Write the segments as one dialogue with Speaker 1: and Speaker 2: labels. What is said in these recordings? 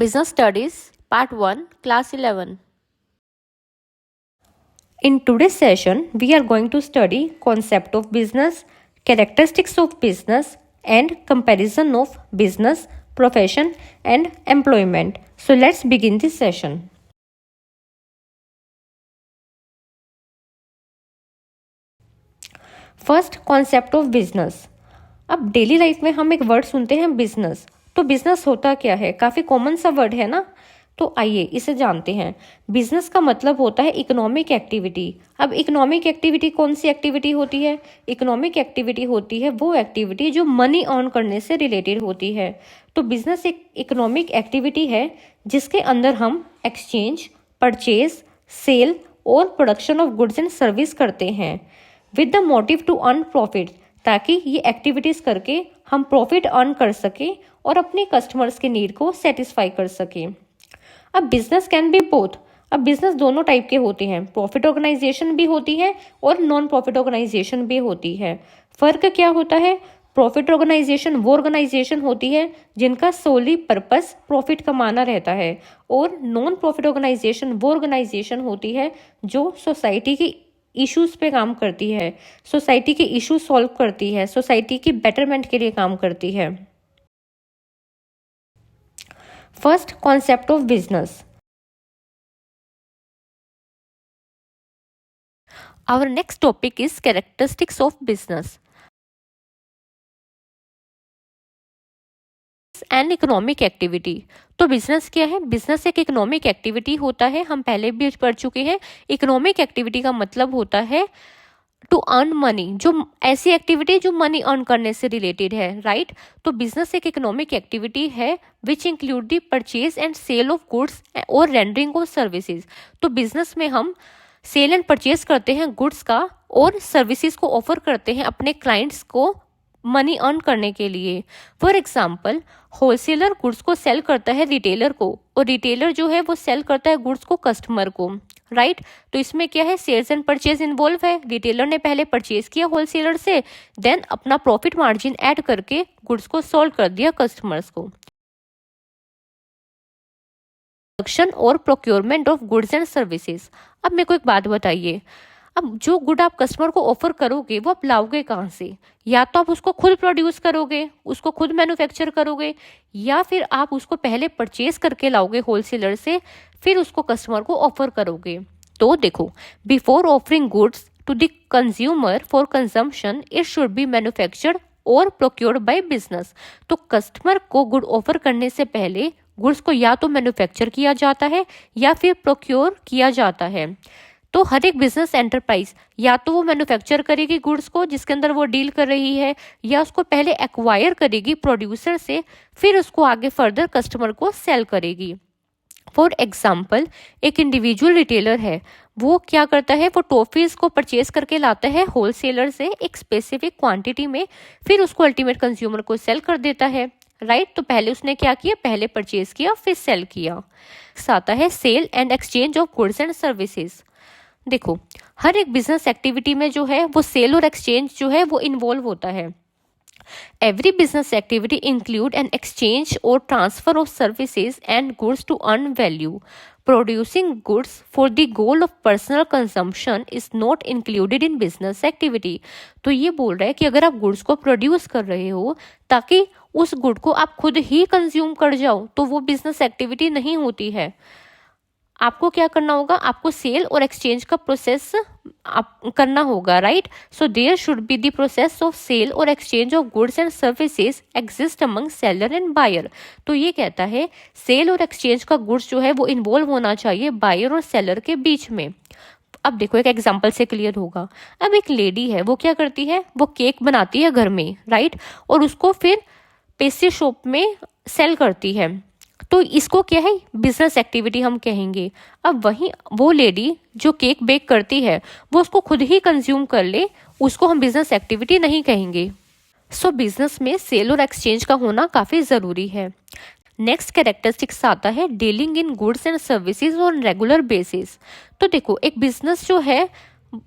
Speaker 1: Business Studies, Part 1, Class 11. In today's session, we are going to study concept of business, characteristics of business, and comparison of business, profession, and employment. So let's begin this session. First concept of business. अब daily life में हम एक word सुनते हैं business, तो business होता क्या है? काफ़ी कॉमन सा वर्ड है ना, तो आइए इसे जानते हैं। बिजनेस का मतलब होता है इकोनॉमिक एक्टिविटी। अब इकोनॉमिक एक्टिविटी कौन सी एक्टिविटी होती है? इकोनॉमिक एक्टिविटी होती है वो एक्टिविटी जो मनी अर्न करने से रिलेटेड होती है। तो बिजनेस एक इकोनॉमिक एक्टिविटी है जिसके अंदर हम एक्सचेंज, परचेज, सेल और production of goods and service करते हैं with the motive to earn profit, ताकि ये एक्टिविटीज़ करके हम प्रॉफिट अर्न कर सकें और अपने कस्टमर्स के नीड को सेटिस्फाई कर सकें। अब बिजनेस कैन बी बोथ। अब बिजनेस दोनों टाइप के होते हैं, प्रॉफिट ऑर्गेनाइजेशन भी होती है और नॉन प्रॉफिट ऑर्गेनाइजेशन भी होती है। फ़र्क क्या होता है? प्रॉफिट ऑर्गेनाइजेशन वो ऑर्गेनाइजेशन होती है जिनका सोली पर्पस प्रॉफिट कमाना रहता है, और नॉन प्रॉफिट ऑर्गेनाइजेशन वो ऑर्गेनाइजेशन होती है जो सोसाइटी की इश्यूज पे काम करती है, सोसाइटी के इशू सॉल्व करती है, सोसाइटी की बेटरमेंट के लिए काम करती है। First concept of business. Our next topic is characteristics of business and economic activity. तो बिजनेस क्या है? बिजनेस एक इकोनॉमिक एक्टिविटी होता है, हम पहले भी पढ़ चुके हैं। इकोनॉमिक एक्टिविटी का मतलब होता है टू अर्न मनी, जो ऐसी एक्टिविटी जो मनी अर्न करने से रिलेटेड है, राइट। तो बिजनेस एक इकोनॉमिक एक्टिविटी है which include the purchase and sale of goods और रेंडरिंग ऑफ सर्विसेज। तो बिजनेस में हम सेल एंड परचेज करते हैं गुड्स का और सर्विसेज को ऑफर करते हैं अपने क्लाइंट्स को मनी अर्न करने के लिए। फॉर एग्जाम्पल, होलसेलर गुड्स को सेल करता है रिटेलर को, और रिटेलर जो है वो सेल करता है गुड्स को कस्टमर को, राइट। तो इसमें क्या है? सेल्स एंड परचेज इन्वॉल्व है। रिटेलर ने पहले परचेज किया होलसेलर से, देन अपना प्रॉफिट मार्जिन ऐड करके गुड्स को सोल्ड कर दिया कस्टमर्स को। प्रोडक्शन और procurement of goods and services. अब मेरे को एक बात बताइए, अब जो गुड आप कस्टमर को ऑफर करोगे वो आप लाओगे कहाँ से? या तो आप उसको खुद प्रोड्यूस करोगे, उसको खुद मैन्युफैक्चर करोगे, या फिर आप उसको पहले परचेज करके लाओगे होलसेलर से, फिर उसको कस्टमर को ऑफर करोगे। तो देखो, before offering goods to the consumer for consumption, it should be manufactured और प्रोक्योर्ड बाय बिजनेस। तो कस्टमर को गुड ऑफर करने से पहले गुड्स को या तो मैन्युफैक्चर किया जाता है या फिर प्रोक्योर किया जाता है। तो हर एक बिजनेस एंटरप्राइज या तो वो मैन्युफैक्चर करेगी गुड्स को जिसके अंदर वो डील कर रही है, या उसको पहले एक्वायर करेगी प्रोड्यूसर से, फिर उसको आगे फर्दर कस्टमर को सेल करेगी। फॉर एग्जाम्पल, एक इंडिविजुअल रिटेलर है, वो क्या करता है? वो टॉफीज को परचेज करके लाता है होलसेलर से एक स्पेसिफिक क्वांटिटी में, फिर उसको अल्टीमेट कंज्यूमर को सेल कर देता है, राइट। तो पहले उसने क्या किया? पहले परचेज किया फिर सेल किया। आता है sale and exchange of goods and services. देखो, हर एक बिजनेस एक्टिविटी में जो है वो सेल और एक्सचेंज जो है वो इन्वॉल्व होता है। Every business activity include an exchange और transfer of services and goods to earn value. Producing goods for the goal of personal consumption is not included in business activity. तो ये बोल रहा है कि अगर आप गुड्स को प्रोड्यूस कर रहे हो ताकि उस गुड को आप खुद ही कंज्यूम कर जाओ, तो वो बिजनेस एक्टिविटी नहीं होती है। आपको क्या करना होगा? आपको सेल और एक्सचेंज का प्रोसेस करना होगा, right. So there should be the process of sale और exchange of goods and services exist among seller and buyer. तो ये कहता है सेल और एक्सचेंज का गुड्स जो है वो इन्वॉल्व होना चाहिए बायर और सेलर के बीच में। अब देखो, एक एग्जाम्पल से क्लियर होगा। अब एक लेडी है, वो क्या करती है? वो केक बनाती है घर में, राइट, और उसको फिर पेस्ट्री शॉप में सेल करती है। तो इसको क्या है? बिजनेस एक्टिविटी हम कहेंगे। अब वहीं वो लेडी जो केक बेक करती है वो उसको खुद ही कंज्यूम कर ले, उसको हम बिजनेस एक्टिविटी नहीं कहेंगे। सो बिजनेस में सेल और एक्सचेंज का होना काफ़ी ज़रूरी है। नेक्स्ट कैरेक्टरिस्टिक्स आता है dealing in goods and services on regular basis. तो देखो, एक बिजनेस जो है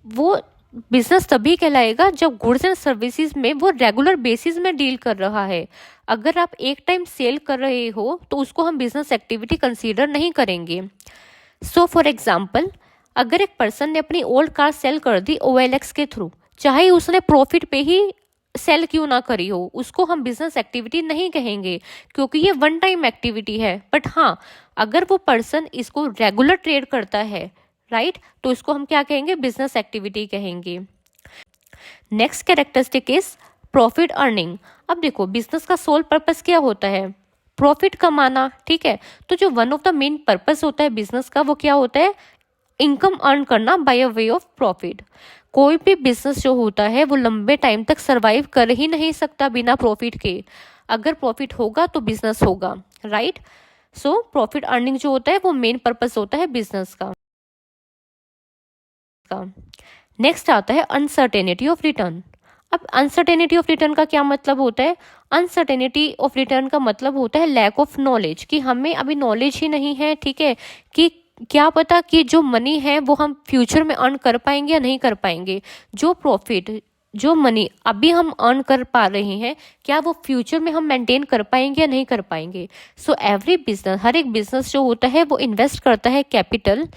Speaker 1: वो बिजनेस तभी कहलाएगा जब गुड्स एंड सर्विसेज में वो रेगुलर बेसिस में डील कर रहा है। अगर आप एक टाइम सेल कर रहे हो तो उसको हम बिजनेस एक्टिविटी कंसीडर नहीं करेंगे। सो फॉर एग्जाम्पल, अगर एक पर्सन ने अपनी ओल्ड कार सेल कर दी OLX के थ्रू, चाहे उसने प्रॉफिट पे ही सेल क्यों ना करी हो, उसको हम बिजनेस एक्टिविटी नहीं कहेंगे, क्योंकि ये वन टाइम एक्टिविटी है। बट हाँ, अगर वो पर्सन इसको रेगुलर ट्रेड करता है, राइट, तो इसको हम क्या कहेंगे, बिजनेस एक्टिविटी कहेंगे। Next characteristic is profit earning. अब देखो, बिजनेस का सोल पर्पस क्या होता है, प्रॉफिट कमाना, ठीक है। तो जो one of the main purpose होता है बिजनेस का, वो क्या होता है, इनकम अर्न करना by a way of profit. कोई भी बिजनेस जो होता है वो लंबे टाइम तक सरवाइव कर ही नहीं सकता बिना प्रॉफिट के। अगर प्रॉफिट होगा तो बिजनेस होगा, राइट। सो प्रॉफिट अर्निंग जो होता है वो मेन पर्पस होता है बिजनेस का। नेक्स्ट आता है अनसर्टेनिटी ऑफ रिटर्न। अब अनसर्टेनिटी ऑफ रिटर्न का क्या मतलब होता है, अनसर्टेनिटी ऑफ रिटर्न का मतलब होता है लैक ऑफ नॉलेज, कि हमें अभी नॉलेज ही नहीं है, ठीक है, कि क्या पता कि जो मनी है वो हम फ्यूचर में अर्न कर पाएंगे या नहीं कर पाएंगे। जो प्रॉफिट, जो मनी अभी हम अर्न कर पा रहे हैं, क्या वो फ्यूचर में हम मेंटेन कर पाएंगे या नहीं कर पाएंगे। सो एवरी बिजनेस, हर एक बिजनेस जो होता है वो इन्वेस्ट करता है कैपिटल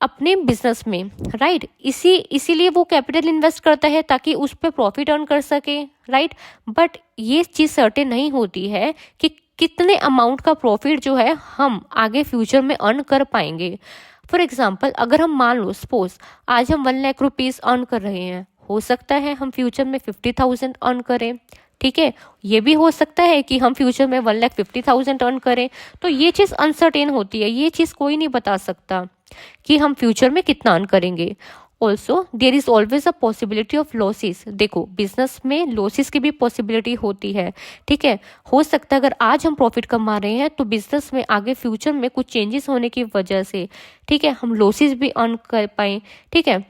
Speaker 1: अपने बिजनेस में, राइट। इसीलिए वो कैपिटल इन्वेस्ट करता है ताकि उस पर प्रॉफिट अर्न कर सके, राइट। बट ये चीज़ सर्टेन नहीं होती है कि कितने अमाउंट का प्रॉफिट जो है हम आगे फ्यूचर में अर्न कर पाएंगे। फॉर एग्जाम्पल, अगर हम मान लो सपोज आज हम 1 लाख रुपीज़ अर्न कर रहे हैं, हो सकता है हम फ्यूचर में 50,000 अर्न करें, ठीक है। ये भी हो सकता है कि हम फ्यूचर में 1,50,000 अर्न करें। तो ये चीज़ अनसर्टेन होती है, ये चीज़ कोई नहीं बता सकता कि हम फ्यूचर में कितना अर्न करेंगे। Also there is always a possibility of losses. देखो, बिजनेस में लॉसेस की भी पॉसिबिलिटी होती है, ठीक है। हो सकता है अगर आज हम प्रॉफिट कमा रहे हैं तो बिजनेस में आगे फ्यूचर में कुछ चेंजेस होने की वजह से, ठीक है, हम लॉसेस भी अर्न कर पाए, ठीक है,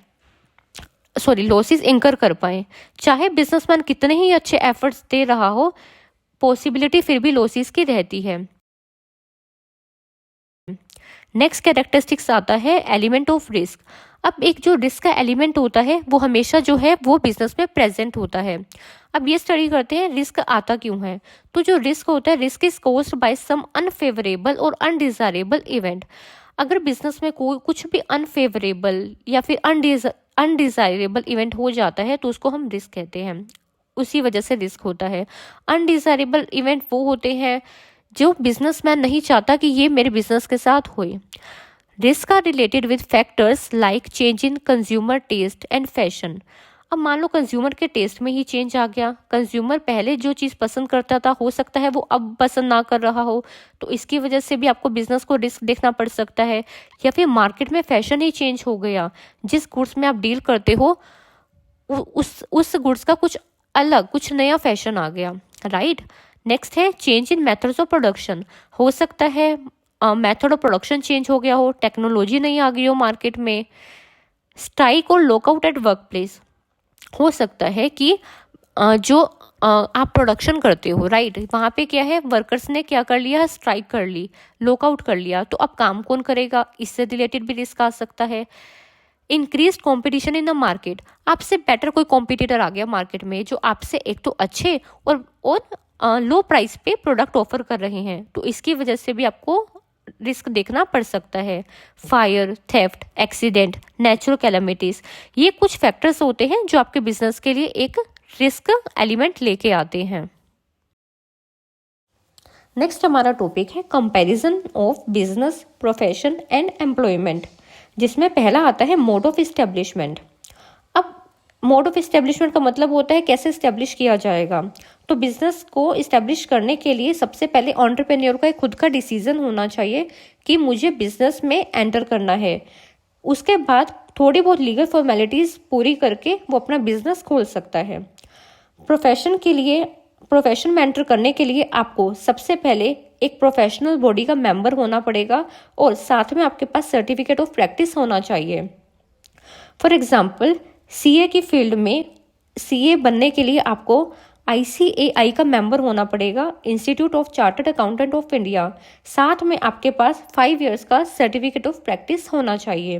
Speaker 1: सॉरी, लॉसेस इंकर कर पाए। चाहे बिजनेसमैन कितने ही अच्छे एफर्ट्स दे रहा हो, पॉसिबिलिटी फिर भी लॉसेस की रहती है। नेक्स्ट कैरेक्टरिस्टिक्स आता है एलिमेंट ऑफ रिस्क। अब एक जो रिस्क का एलिमेंट होता है वो हमेशा जो है वो बिजनेस में प्रेजेंट होता है। अब ये स्टडी करते हैं रिस्क आता क्यों है। तो जो रिस्क होता है, risk is caused by some unfavourable और अनडिजायरेबल इवेंट। अगर बिजनेस में कोई कुछ भी अनफेवरेबल या फिर अनडिजायरेबल इवेंट हो जाता है तो उसको हम रिस्क कहते हैं, उसी वजह से रिस्क होता है। अनडिजायरेबल इवेंट वो होते हैं जो बिजनेसमैन नहीं चाहता कि ये मेरे बिजनेस के साथ होए। Risk are related with factors like change in consumer taste and fashion. अब मान लो कंज्यूमर के टेस्ट में ही चेंज आ गया, कंज्यूमर पहले जो चीज़ पसंद करता था हो सकता है वो अब पसंद ना कर रहा हो, तो इसकी वजह से भी आपको बिजनेस को रिस्क देखना पड़ सकता है। या फिर मार्केट में फैशन ही चेंज हो गया, जिस गुड्स में आप डील करते हो उस गुड्स का कुछ अलग, कुछ नया फैशन आ गया, राइट। नेक्स्ट है change in methods of production. हो सकता है मेथड ऑफ प्रोडक्शन चेंज हो गया हो, टेक्नोलॉजी नहीं आ गई हो मार्केट में। स्ट्राइक और लॉकआउट एट वर्क प्लेस। हो सकता है कि जो आप प्रोडक्शन करते हो, राइट, वहाँ पे क्या है, वर्कर्स ने क्या कर लिया, स्ट्राइक कर ली, लॉकआउट कर लिया, तो अब काम कौन करेगा, इससे रिलेटेड भी रिस्क आ सकता है। Increase competition in the market. आपसे बेटर कोई कॉम्पिटिटर आ गया मार्केट में जो आपसे एक तो अच्छे और लो प्राइस पे प्रोडक्ट ऑफर कर रहे हैं, तो इसकी वजह से भी आपको रिस्क देखना पड़ सकता है। Fire, theft, accident, natural calamities, ये कुछ फैक्टर्स होते हैं जो आपके बिजनेस के लिए एक रिस्क एलिमेंट लेके आते हैं। नेक्स्ट हमारा टॉपिक है comparison of business, profession and employment, जिसमें पहला आता है मोड ऑफ इस्टेब्लिशमेंट। अब मोड ऑफ इस्टेब्लिशमेंट का मतलब होता है कैसे इस्टेब्लिश किया जाएगा। तो बिजनेस को इस्टेब्लिश करने के लिए सबसे पहले एंटरप्रेन्योर का एक खुद का डिसीजन होना चाहिए कि मुझे बिजनेस में एंटर करना है। उसके बाद थोड़ी बहुत लीगल फॉर्मेलिटीज़ पूरी करके वो अपना बिजनेस खोल सकता है। प्रोफेशन में एंटर करने के लिए आपको सबसे पहले एक प्रोफेशनल बॉडी का मेंबर होना पड़ेगा और साथ में आपके पास सर्टिफिकेट ऑफ प्रैक्टिस होना चाहिए। फॉर एग्जाम्पल, सीए की फील्ड में सीए बनने के लिए आपको ICAI का मेंबर होना पड़ेगा, institute of chartered accountant of India. साथ में आपके पास 5 इयर्स का सर्टिफिकेट ऑफ प्रैक्टिस होना चाहिए।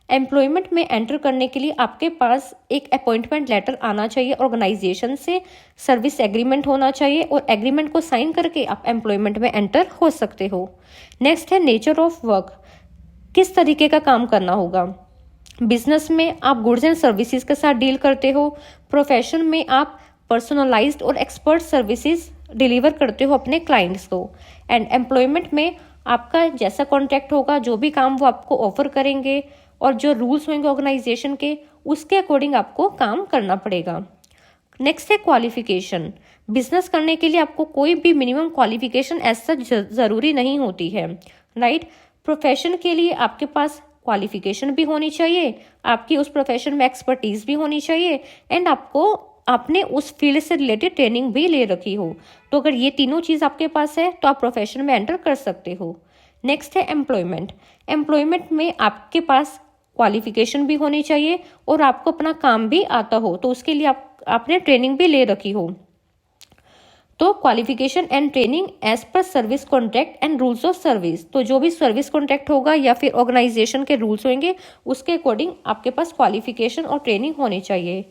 Speaker 1: एम्प्लॉयमेंट में एंटर करने के लिए आपके पास एक अपॉइंटमेंट लेटर आना चाहिए ऑर्गेनाइजेशन से, सर्विस एग्रीमेंट होना चाहिए और एग्रीमेंट को साइन करके आप एम्प्लॉयमेंट में एंटर हो सकते हो। नेक्स्ट है नेचर ऑफ वर्क, किस तरीके का काम करना होगा। बिजनेस में आप गुड्स एंड सर्विसेज के साथ डील करते हो, प्रोफेशन में आप पर्सनलाइज्ड और एक्सपर्ट सर्विसेज डिलीवर करते हो अपने क्लाइंट्स को, एंड एम्प्लॉयमेंट में आपका जैसा कॉन्ट्रैक्ट होगा, जो भी काम वो आपको ऑफर करेंगे और जो रूल्स होंगे ऑर्गेनाइजेशन के, उसके अकॉर्डिंग आपको काम करना पड़ेगा। नेक्स्ट है क्वालिफिकेशन, बिजनेस करने के लिए आपको कोई भी मिनिमम क्वालिफिकेशन ऐसा ज़रूरी नहीं होती है, राइट। प्रोफेशन के लिए आपके पास क्वालिफिकेशन भी होनी चाहिए, आपकी उस प्रोफेशन में एक्सपर्टीज भी होनी चाहिए, एंड आपने उस फील्ड से रिलेटेड ट्रेनिंग भी ले रखी हो। तो अगर ये तीनों चीज़ आपके पास है तो आप प्रोफेशन में एंटर कर सकते हो। नेक्स्ट है एम्प्लॉयमेंट, एम्प्लॉयमेंट में आपके पास क्वालिफिकेशन भी होनी चाहिए और आपको अपना काम भी आता हो, तो उसके लिए आपने ट्रेनिंग भी ले रखी हो। तो qualification and training as per service contract and rules of service, तो जो भी सर्विस कॉन्ट्रैक्ट होगा या फिर ऑर्गेनाइजेशन के रूल्स होंगे उसके अकॉर्डिंग आपके पास क्वालिफिकेशन और ट्रेनिंग होनी चाहिए।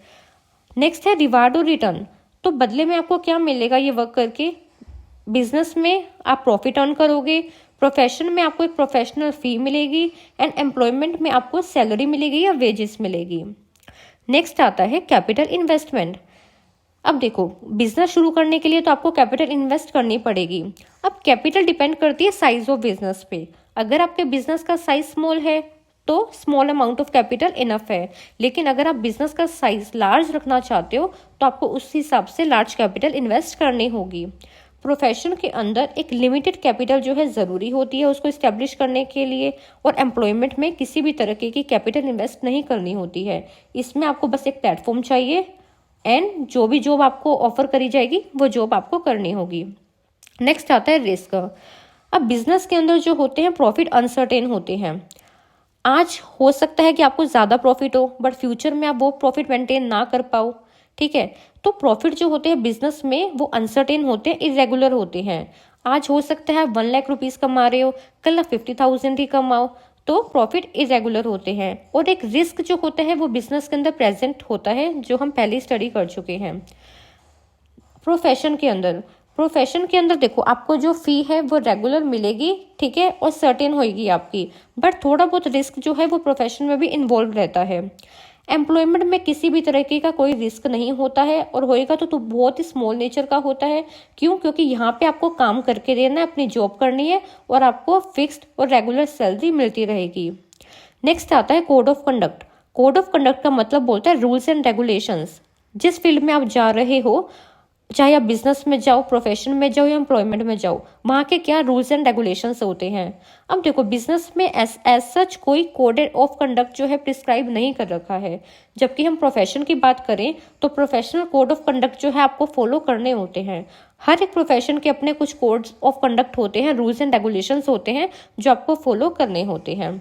Speaker 1: नेक्स्ट है रिवार्ड और रिटर्न, तो बदले में आपको क्या मिलेगा ये वर्क करके। बिजनेस में आप प्रॉफिट अर्न करोगे, प्रोफेशन में आपको एक प्रोफेशनल फी मिलेगी, एंड एम्प्लॉयमेंट में आपको सैलरी मिलेगी या वेजेस मिलेगी। नेक्स्ट आता है कैपिटल इन्वेस्टमेंट। अब देखो, बिजनेस शुरू करने के लिए तो आपको कैपिटल इन्वेस्ट करनी पड़ेगी। अब कैपिटल डिपेंड करती है साइज ऑफ बिजनेस पे। अगर आपके बिजनेस का साइज स्मॉल है तो small amount of capital enough है, लेकिन अगर आप बिजनेस का साइज लार्ज रखना चाहते हो तो आपको उस हिसाब से लार्ज कैपिटल इन्वेस्ट करनी होगी। प्रोफेशन के अंदर एक लिमिटेड कैपिटल जो है ज़रूरी होती है उसको इस्टेब्लिश करने के लिए, और एम्प्लॉयमेंट में किसी भी तरीके की कैपिटल इन्वेस्ट नहीं करनी होती है। इसमें आपको बस एक प्लेटफॉर्म चाहिए, एंड जो भी जॉब आपको ऑफर करी जाएगी वो जॉब आपको करनी होगी। नेक्स्ट आता है रिस्क। अब बिजनेस के अंदर जो होते हैं प्रॉफिट अनसर्टेन होते हैं। आज हो सकता है कि आपको ज़्यादा प्रॉफिट हो बट फ्यूचर में आप वो प्रॉफिट मेंटेन ना कर पाओ, ठीक है। तो प्रॉफिट जो होते हैं बिजनेस में वो अनसर्टेन होते हैं, इरेगुलर होते हैं। आज हो सकता है 1 लाख रुपीज़ कमा रहे हो, कल 50,000 ही कमाओ, तो प्रॉफिट इरेगुलर होते हैं। और एक रिस्क जो होता है वो बिजनेस के अंदर प्रेजेंट होता है, जो हम पहले स्टडी कर चुके हैं। प्रोफेशन के अंदर देखो, आपको जो फी है वो रेगुलर मिलेगी, ठीक है, और सर्टेन होगी आपकी, बट थोड़ा बहुत रिस्क जो है वो प्रोफेशन में भी इन्वॉल्व रहता है। एम्प्लॉयमेंट में किसी भी तरीके का कोई रिस्क नहीं होता है, और होएगा तो बहुत ही स्मॉल नेचर का होता है। क्यों? क्योंकि यहाँ पे आपको काम करके देना है, अपनी जॉब करनी है, और आपको फिक्स्ड और रेगुलर सैलरी मिलती रहेगी। नेक्स्ट आता है code of conduct. Code of conduct का मतलब बोलता है रूल्स एंड रेगुलेशंस। जिस फील्ड में आप जा रहे हो, चाहे आप बिजनेस में जाओ, प्रोफेशन में जाओ या एम्प्लॉयमेंट में जाओ, वहाँ के क्या रूल्स एंड रेगुलेशंस होते हैं। अब देखो, बिजनेस में एज सच कोई कोड ऑफ कंडक्ट जो है प्रिस्क्राइब नहीं कर रखा है, जबकि हम प्रोफेशन की बात करें तो प्रोफेशनल कोड ऑफ कंडक्ट जो है आपको फॉलो करने होते हैं। हर एक प्रोफेशन के अपने कुछ कोड्स ऑफ कंडक्ट होते हैं, रूल्स एंड रेगुलेशंस होते हैं जो आपको फॉलो करने होते हैं।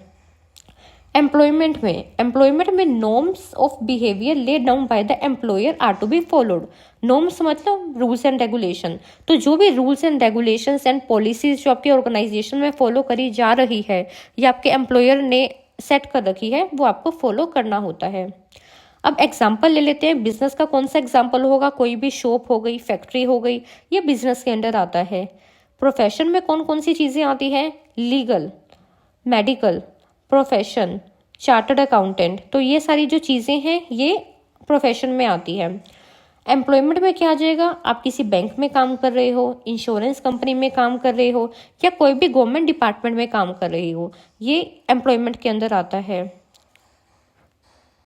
Speaker 1: एम्प्लॉयमेंट में norms of behaviour laid down by the employer are to be followed. Norms मतलब रूल्स एंड रेगुलेशन, तो जो भी rules and regulations and policies जो आपके ऑर्गेनाइजेशन में फॉलो करी जा रही है या आपके एम्प्लॉयर ने सेट कर रखी है, वो आपको फॉलो करना होता है। अब एग्जाम्पल ले लेते हैं, बिजनेस का कौन सा एग्जाम्पल होगा। कोई भी शॉप हो गई, फैक्ट्री हो गई, ये बिजनेस के अंडर आता है। प्रोफेशन में कौन कौन सी चीज़ें आती हैं? Legal, medical, profession, chartered accountant, तो ये सारी जो चीज़ें हैं ये प्रोफेशन में आती है। एम्प्लॉयमेंट में क्या आ जाएगा? आप किसी बैंक में काम कर रहे हो, इंश्योरेंस कंपनी में काम कर रहे हो, या कोई भी गवर्नमेंट डिपार्टमेंट में काम कर रहे हो, ये एम्प्लॉयमेंट के अंदर आता है।